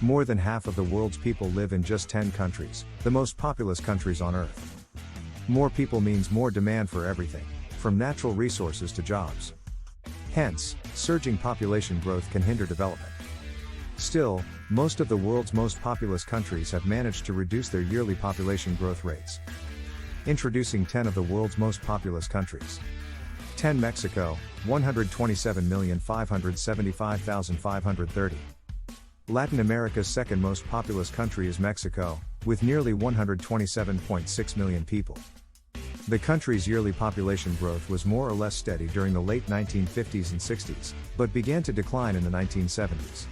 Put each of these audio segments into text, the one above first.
More than half of the world's people live in just 10 countries, the most populous countries on Earth. More people means more demand for everything, from natural resources to jobs. Hence, surging population growth can hinder development. Still, most of the world's most populous countries have managed to reduce their yearly population growth rates. Introducing 10 of the world's most populous countries. 10 Mexico, 127,575,530. Latin America's second most populous country is Mexico, with nearly 127.6 million people. The country's yearly population growth was more or less steady during the late 1950s and 60s, but began to decline in the 1970s.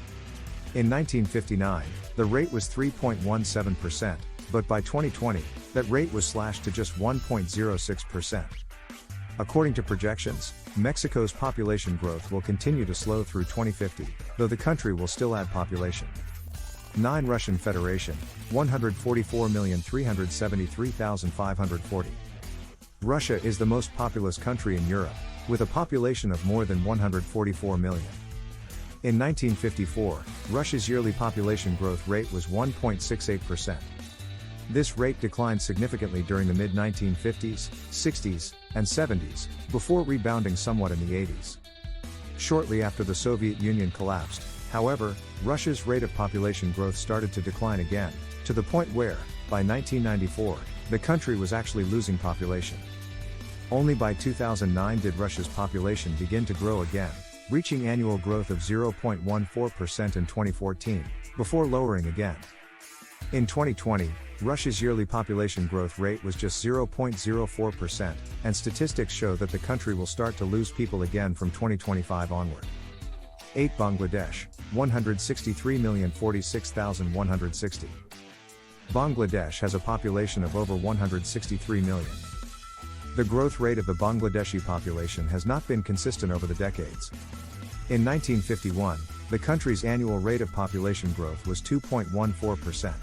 In 1959, the rate was 3.17%, but by 2020, that rate was slashed to just 1.06%. According to projections, Mexico's population growth will continue to slow through 2050, though the country will still add population. 9 Russian Federation, 144,373,540. Russia is the most populous country in Europe, with a population of more than 144 million. In 1954, Russia's yearly population growth rate was 1.68%. This rate declined significantly during the mid-1950s, 60s, and 70s, before rebounding somewhat in the 80s. Shortly after the Soviet Union collapsed, however, Russia's rate of population growth started to decline again, to the point where, by 1994, the country was actually losing population. Only by 2009 did Russia's population begin to grow again, reaching annual growth of 0.14% in 2014, before lowering again. In 2020, Russia's yearly population growth rate was just 0.04%, and statistics show that the country will start to lose people again from 2025 onward. 8 Bangladesh, 163,046,160. Bangladesh has a population of over 163 million. The growth rate of the Bangladeshi population has not been consistent over the decades. In 1951, the country's annual rate of population growth was 2.14%.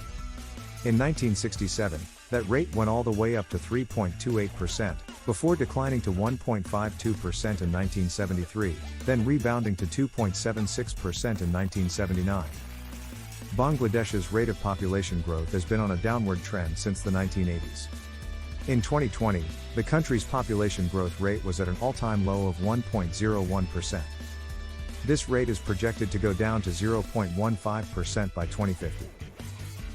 In 1967, that rate went all the way up to 3.28%, before declining to 1.52% in 1973, then rebounding to 2.76% in 1979. Bangladesh's rate of population growth has been on a downward trend since the 1980s. In 2020, the country's population growth rate was at an all-time low of 1.01%. This rate is projected to go down to 0.15% by 2050.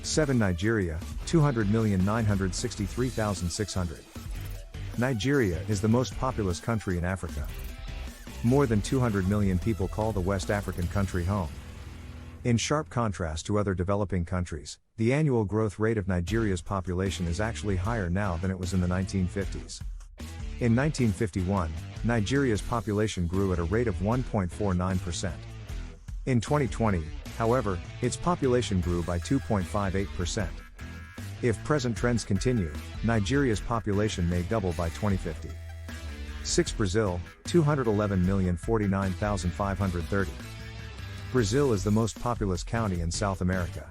7 Nigeria, 200,963,600. Nigeria is the most populous country in Africa. More than 200 million people call the West African country home. In sharp contrast to other developing countries, the annual growth rate of Nigeria's population is actually higher now than it was in the 1950s. In 1951, Nigeria's population grew at a rate of 1.49%. In 2020, however, its population grew by 2.58%. If present trends continue, Nigeria's population may double by 2050. 6 Brazil, 211,049,530. Brazil is the most populous county in South America.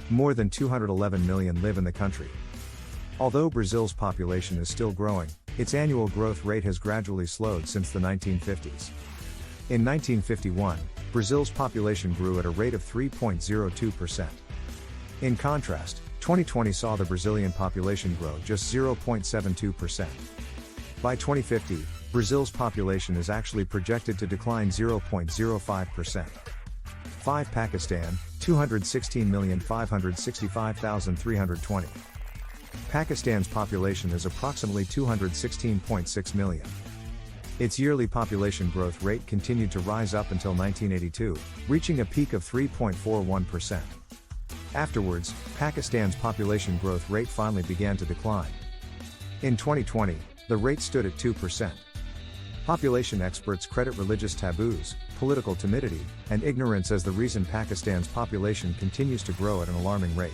More than 211 million live in the country. Although Brazil's population is still growing, its annual growth rate has gradually slowed since the 1950s. In 1951, Brazil's population grew at a rate of 3.02%. In contrast, 2020 saw the Brazilian population grow just 0.72%. By 2050, Brazil's population is actually projected to decline 0.05%. 5 Pakistan, 216,565,320. Pakistan's population is approximately 216.6 million. Its yearly population growth rate continued to rise up until 1982, reaching a peak of 3.41%. Afterwards, Pakistan's population growth rate finally began to decline. In 2020, the rate stood at 2%. Population experts credit religious taboos, political timidity, and ignorance as the reason Pakistan's population continues to grow at an alarming rate.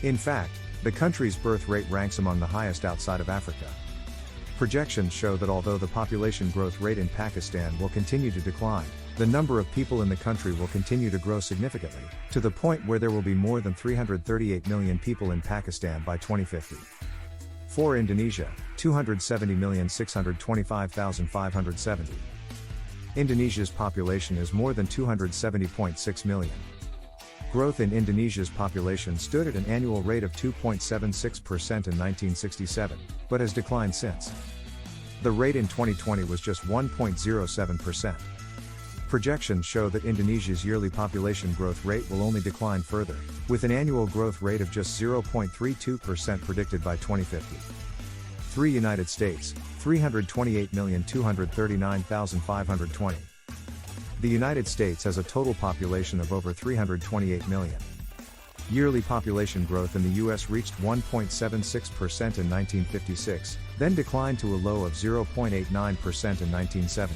In fact, the country's birth rate ranks among the highest outside of Africa. Projections show that although the population growth rate in Pakistan will continue to decline, the number of people in the country will continue to grow significantly, to the point where there will be more than 338 million people in Pakistan by 2050. 4 Indonesia, 270,625,570. Indonesia's population is more than 270.6 million. Growth in Indonesia's population stood at an annual rate of 2.76% in 1967, but has declined since. The rate in 2020 was just 1.07%. Projections show that Indonesia's yearly population growth rate will only decline further, with an annual growth rate of just 0.32% predicted by 2050. 3. United States, 328,239,520. The United States has a total population of over 328 million. Yearly population growth in the U.S. reached 1.76% in 1956, then declined to a low of 0.89% in 1970.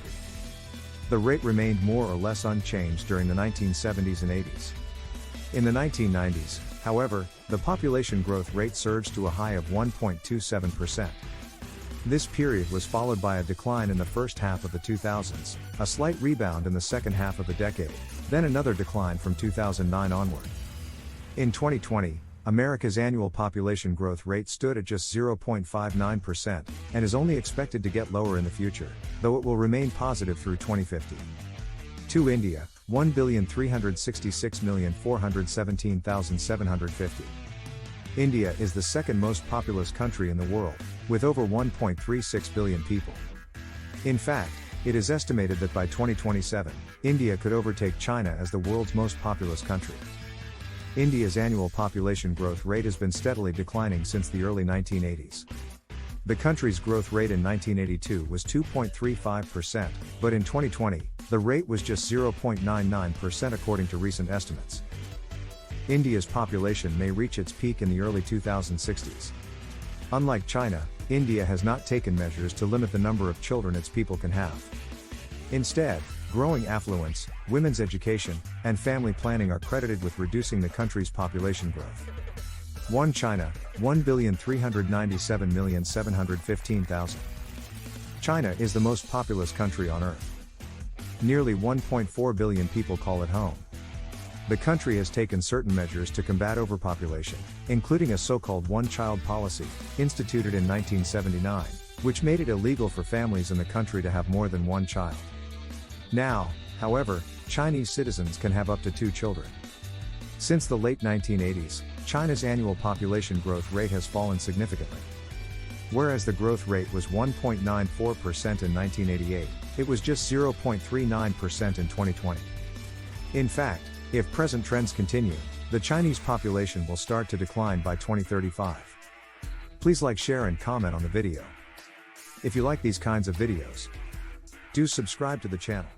The rate remained more or less unchanged during the 1970s and 80s. In the 1990s, however, the population growth rate surged to a high of 1.27%. This period was followed by a decline in the first half of the 2000s, a slight rebound in the second half of the decade, then another decline from 2009 onward. In 2020, America's annual population growth rate stood at just 0.59% and is only expected to get lower in the future, though it will remain positive through 2050. 2. India, 1,366,417,750. India is the second most populous country in the world, with over 1.36 billion people. In fact, it is estimated that by 2027, India could overtake China as the world's most populous country. India's annual population growth rate has been steadily declining since the early 1980s. The country's growth rate in 1982 was 2.35%, but in 2020, the rate was just 0.99% according to recent estimates. India's population may reach its peak in the early 2060s. Unlike China, India has not taken measures to limit the number of children its people can have. Instead, growing affluence, women's education, and family planning are credited with reducing the country's population growth. 1. China, 1,397,715,000. China is the most populous country on Earth. Nearly 1.4 billion people call it home. The country has taken certain measures to combat overpopulation, including a so-called one-child policy, instituted in 1979, which made it illegal for families in the country to have more than one child. Now, however, Chinese citizens can have up to 2 children. Since the late 1980s, China's annual population growth rate has fallen significantly. Whereas the growth rate was 1.94% in 1988, it was just 0.39% in 2020. In fact, if present trends continue, the Chinese population will start to decline by 2035. Please like, share and comment on the video. If you like these kinds of videos, do subscribe to the channel.